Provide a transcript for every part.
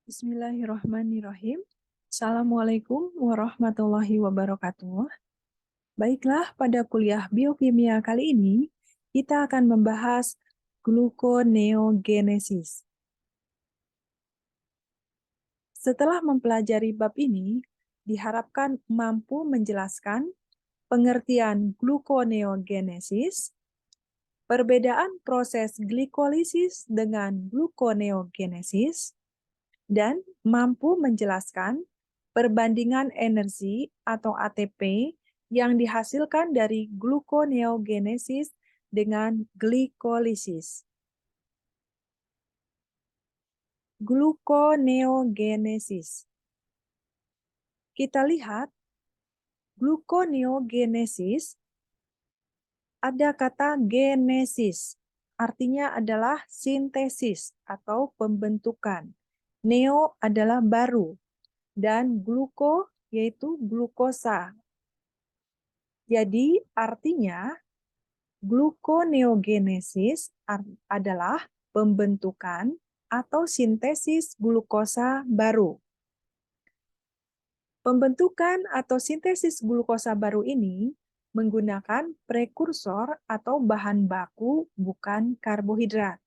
Bismillahirrahmanirrahim. Assalamualaikum warahmatullahi wabarakatuh. Baiklah, pada kuliah biokimia kali ini, kita akan membahas gluconeogenesis. Setelah mempelajari bab ini, diharapkan mampu menjelaskan pengertian gluconeogenesis, perbedaan proses glikolisis dengan gluconeogenesis, dan mampu menjelaskan perbandingan energi atau ATP yang dihasilkan dari gluconeogenesis dengan glikolisis. Gluconeogenesis. Kita lihat, gluconeogenesis ada kata genesis, artinya adalah sintesis atau pembentukan. Neo adalah baru, dan gluko yaitu glukosa. Jadi artinya gluconeogenesis adalah pembentukan atau sintesis glukosa baru. Pembentukan atau sintesis glukosa baru ini menggunakan prekursor atau bahan baku bukan karbohidrat.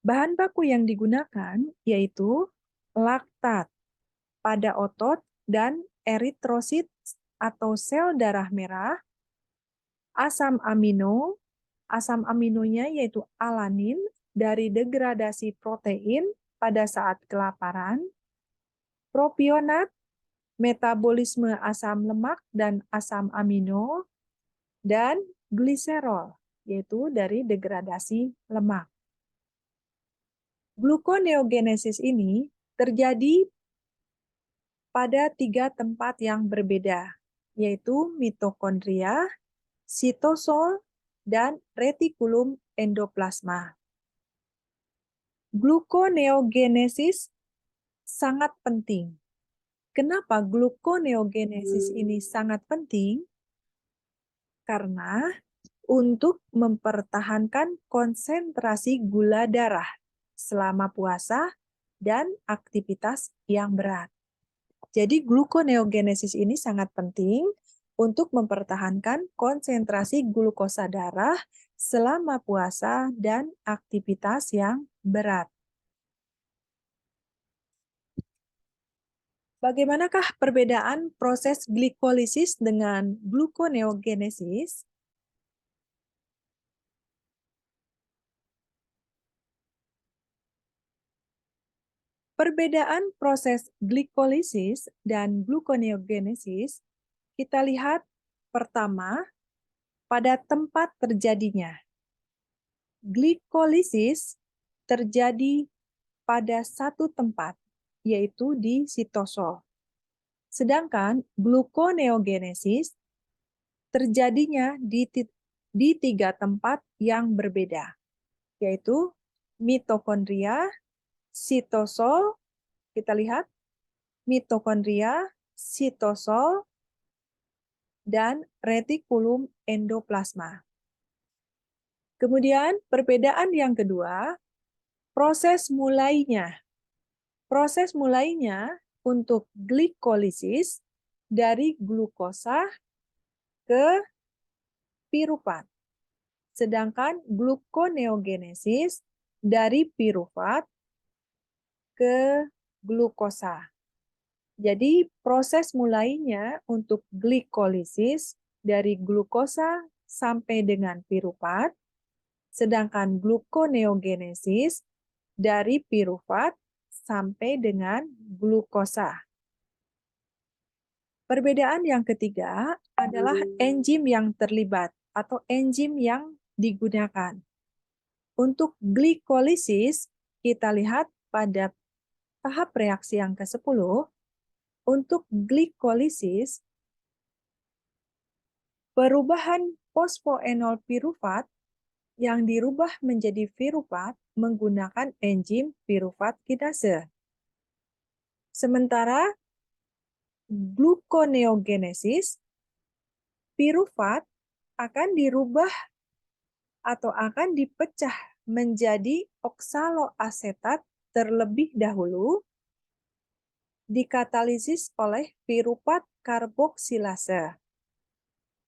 Bahan baku yang digunakan yaitu laktat pada otot dan eritrosit atau sel darah merah, asam aminonya yaitu alanin dari degradasi protein pada saat kelaparan, propionat, metabolisme asam lemak dan asam amino, dan gliserol, yaitu dari degradasi lemak. Gluconeogenesis ini terjadi pada 3 tempat yang berbeda, yaitu mitokondria, sitosol, dan retikulum endoplasma. Gluconeogenesis sangat penting. Kenapa gluconeogenesis ini sangat penting? Karena untuk mempertahankan konsentrasi gula darah selama puasa dan aktivitas yang berat. Jadi gluconeogenesis ini sangat penting untuk mempertahankan konsentrasi glukosa darah selama puasa dan aktivitas yang berat. Bagaimanakah perbedaan proses glikolisis dengan gluconeogenesis? Perbedaan proses glikolisis dan gluconeogenesis kita lihat pertama pada tempat terjadinya. Glikolisis terjadi pada satu tempat, yaitu di sitosol. Sedangkan gluconeogenesis terjadinya di 3 tempat yang berbeda, yaitu mitokondria, sitosol, kita lihat, mitokondria, sitosol, dan retikulum endoplasma. Kemudian perbedaan yang kedua, proses mulainya. Proses mulainya untuk glikolisis dari glukosa ke piruvat. Sedangkan gluconeogenesis dari piruvat ke glukosa. Jadi proses mulainya untuk glikolisis dari glukosa sampai dengan piruvat, sedangkan gluconeogenesis dari piruvat sampai dengan glukosa. Perbedaan yang ketiga adalah enzim yang terlibat atau enzim yang digunakan. Untuk glikolisis, kita lihat pada tahap reaksi yang ke-10, untuk glikolisis, perubahan fosfoenol piruvat yang dirubah menjadi piruvat menggunakan enzim piruvat kinase. Sementara gluconeogenesis, piruvat akan dirubah atau akan dipecah menjadi oksaloasetat terlebih dahulu dikatalisis oleh piruvat karboksilase.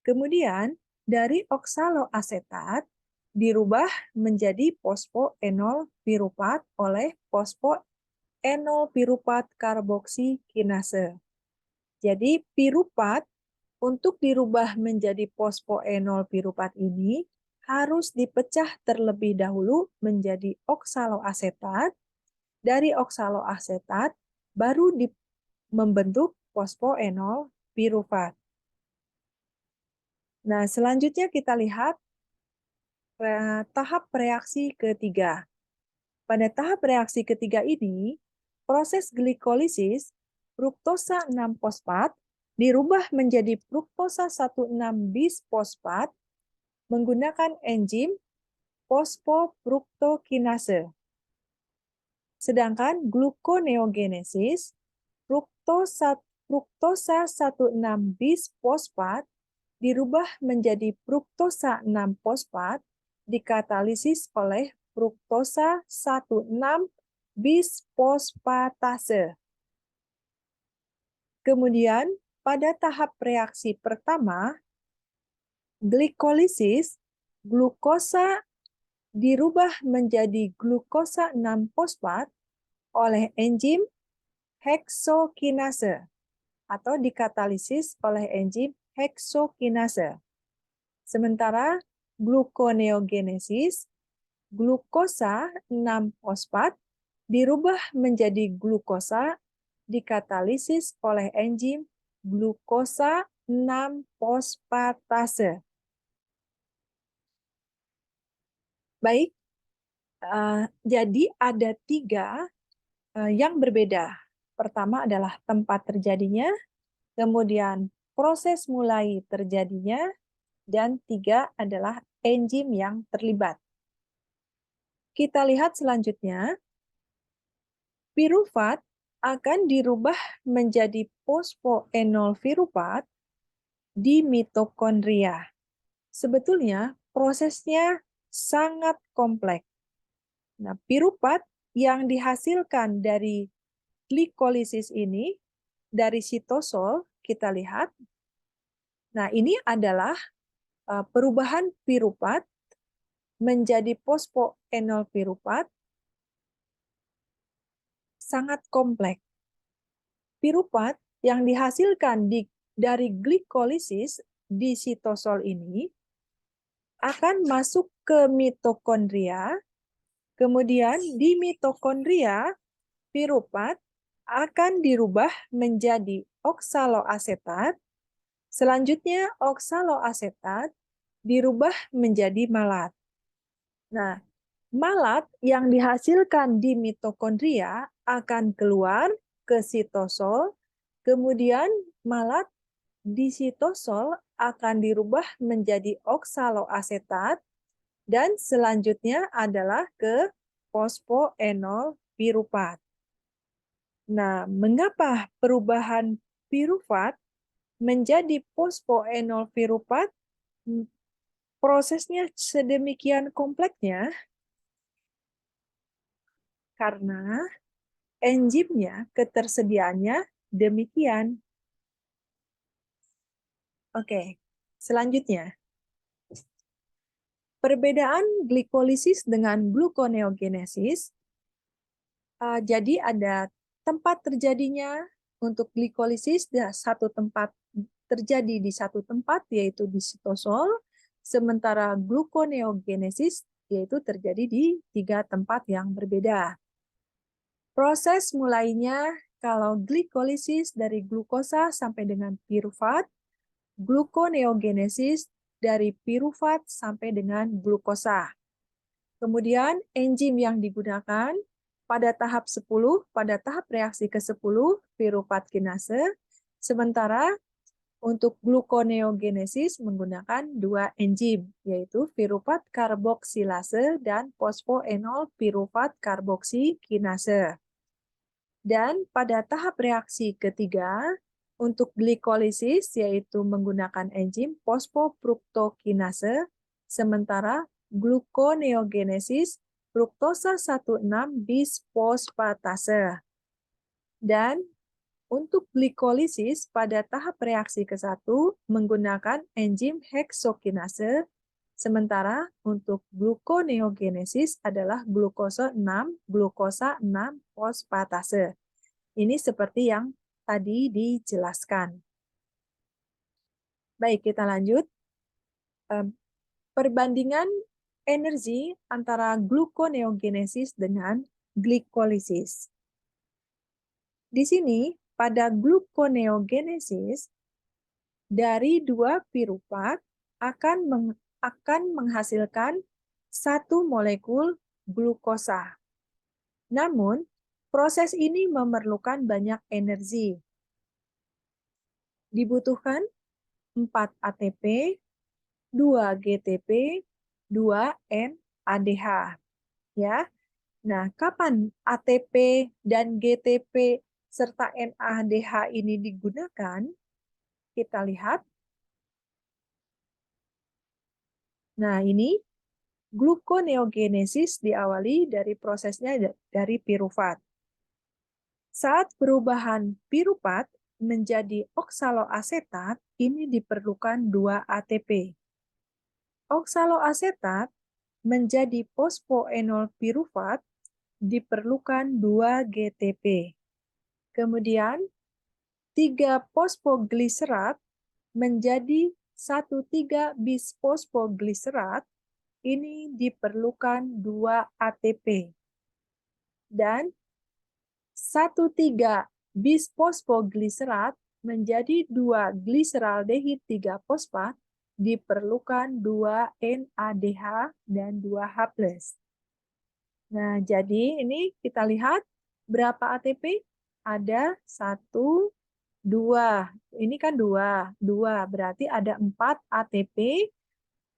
Kemudian, dari oksaloasetat dirubah menjadi fosfoenol piruvat oleh fosfoenol piruvat karboksikinase. Jadi, piruvat untuk dirubah menjadi fosfoenol piruvat ini harus dipecah terlebih dahulu menjadi oksaloasetat. Dari oksaloasetat baru membentuk fosfoenol piruvat. Nah, selanjutnya kita lihat tahap reaksi ketiga. Pada tahap reaksi ketiga ini, proses glikolisis fruktosa 6-fosfat dirubah menjadi fruktosa 1,6-bisfosfat menggunakan enzim fosfofruktokinase. Sedangkan gluconeogenesis fruktosa 1,6-bisfosfat dirubah menjadi fruktosa 6-fosfat dikatalisis oleh fruktosa 1,6-bisfosfatase. Kemudian, pada tahap reaksi pertama, glikolisis glukosa dirubah menjadi glukosa 6-fosfat oleh enzim heksokinase atau dikatalisis oleh enzim heksokinase. Sementara gluconeogenesis glukosa 6-fosfat dirubah menjadi glukosa dikatalisis oleh enzim glukosa 6-fosfatase. Baik, jadi ada 3 yang berbeda. Pertama adalah tempat terjadinya, kemudian proses mulai terjadinya, dan 3 adalah enzim yang terlibat. Kita lihat selanjutnya, piruvat akan dirubah menjadi fosfoenol piruvat di mitokondria. Sebetulnya prosesnya sangat kompleks. Nah, piruvat yang dihasilkan dari glikolisis ini, dari sitosol, kita lihat. Nah, ini adalah perubahan piruvat menjadi fosfoenol piruvat sangat kompleks. Piruvat yang dihasilkan dari glikolisis di sitosol ini akan masuk ke mitokondria, kemudian di mitokondria piruvat akan dirubah menjadi oksaloasetat, selanjutnya oksaloasetat dirubah menjadi malat. Nah, malat yang dihasilkan di mitokondria akan keluar ke sitosol, kemudian malat di sitosol akan dirubah menjadi oksaloasetat, dan selanjutnya adalah ke fosfoenol piruvat. Nah, mengapa perubahan piruvat menjadi fosfoenol piruvat? Prosesnya sedemikian kompleksnya karena enzimnya, ketersediaannya demikian. Oke, selanjutnya. Perbedaan glikolisis dengan gluconeogenesis. Jadi ada tempat terjadinya untuk glikolisis terjadi di satu tempat, yaitu di sitosol, sementara gluconeogenesis yaitu terjadi di 3 tempat yang berbeda. Proses mulainya kalau glikolisis dari glukosa sampai dengan piruvat, gluconeogenesis dari piruvat sampai dengan glukosa. Kemudian enzim yang digunakan pada tahap 10, pada tahap reaksi ke-10, piruvat kinase, sementara untuk gluconeogenesis menggunakan 2 enzim, yaitu piruvat karboksilase dan fosfoenol piruvat karboksikinase. Dan pada tahap reaksi ketiga, untuk glikolisis, yaitu menggunakan enzim fosfofruktokinase, sementara gluconeogenesis fruktosa 16 bisphosphatase. Dan untuk glikolisis pada tahap reaksi ke-1 menggunakan enzim heksokinase, sementara untuk gluconeogenesis adalah glukosa 6 fosfatase. Ini seperti yang tadi dijelaskan. Baik, kita lanjut. Perbandingan energi antara gluconeogenesis dengan glikolisis. Di sini, pada gluconeogenesis, dari dua piruvat akan menghasilkan satu molekul glukosa. Namun, proses ini memerlukan banyak energi. Dibutuhkan 4 ATP, 2 GTP, 2 NADH. Ya. Nah, kapan ATP dan GTP serta NADH ini digunakan? Kita lihat. Nah, ini gluconeogenesis diawali dari prosesnya dari piruvat. Saat perubahan piruvat menjadi oksaloasetat, ini diperlukan 2 ATP. Oksaloasetat menjadi fosfoenol piruvat diperlukan 2 GTP. Kemudian 3 fosfogliserat menjadi 1,3 bisfosfogliserat, ini diperlukan 2 ATP. Dan 1,3 bisfosfogliserat menjadi 2 gliseraldehid 3 fosfat, diperlukan 2 NADH dan 2 H+. Nah, jadi ini kita lihat berapa ATP? Ada 1, 2. Ini kan 2. 2 berarti ada 4 ATP,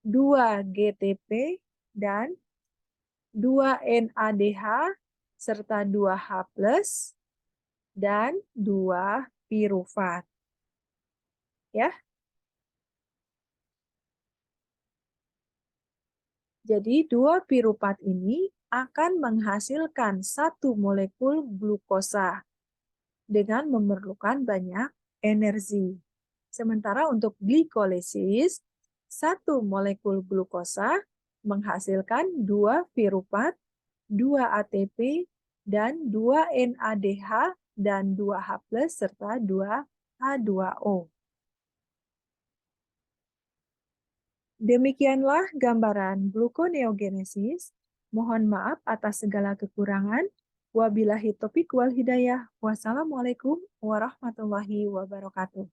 2 GTP, dan 2 NADH, serta 2 H+, dan 2 piruvat. Ya. Jadi, 2 piruvat ini akan menghasilkan 1 molekul glukosa dengan memerlukan banyak energi. Sementara untuk glikolisis, 1 molekul glukosa menghasilkan 2 piruvat, 2 ATP, dan 2 NADH, dan 2 H+, serta 2 H2O. Demikianlah gambaran gluconeogenesis. Mohon maaf atas segala kekurangan. Wabillahi taufiq wal hidayah. Wassalamualaikum warahmatullahi wabarakatuh.